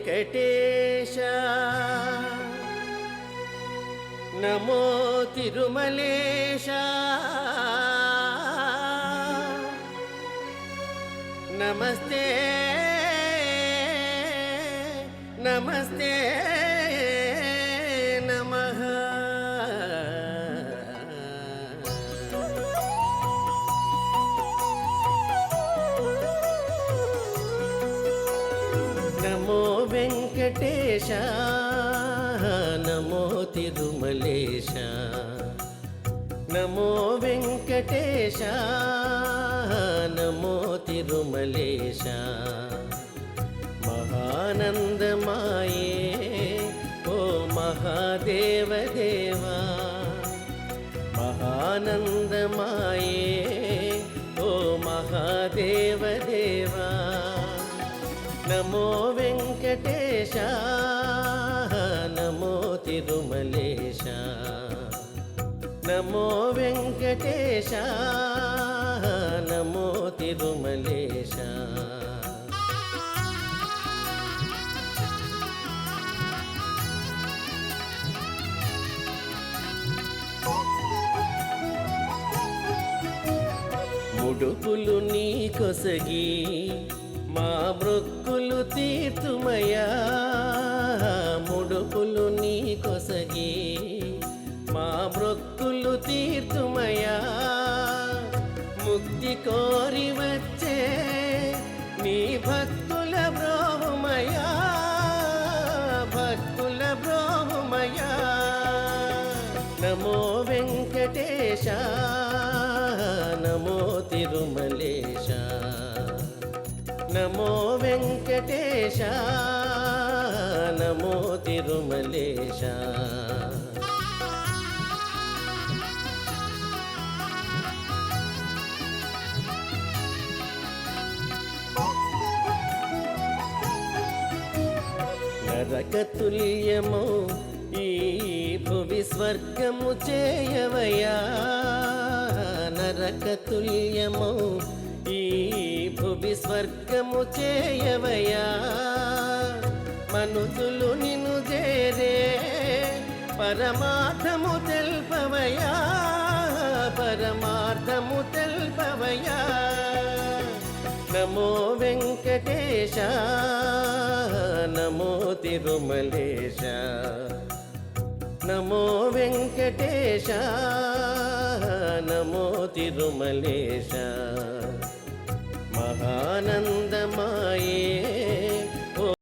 వెంకటేశ నమో తిరుమలేశ నమస్తే నమస్తే నమః నమో వెంకటేశ నమో తిరుమలేశ నమో వెంకటేశ నమో తిరుమలేశ మహానందమాయే ఓ మహాదేవదేవా మహానందమాయే ఓ మహాదేవదేవా నమో వెంకటేశ నమో తిరుమలేశ నమో వెంకటేశ నమో తిరుమలేశ ముడుపులు నీ కొసగి మా మృక్కులు తీర్తుమయా ముడుపులు నీ కొసగి మా మృక్కులు తీర్తుమయా ముక్తి కోరి వచ్చే నీ భక్తుల బ్రోహుమయా భక్తుల బ్రోహుమయా నమో వెంకటేశ నమో తిరుమలేశ నమో వెంకటేశ నమో తిరుమలేశ నరకతుల్యము ఈ భువి స్వర్గము చేయవయా నరకతుల్యము ఈ భువి స్వర్గము చేయవయా మనుషులు నిన్ను చేరే పరమార్థము తెల్పవయా పరమార్థము తెల్పవయా నమో వెంకటేశ నమో తిరుమలేశ నమో వెంకటేశ నమో తిరుమలేశ మహానందమాయే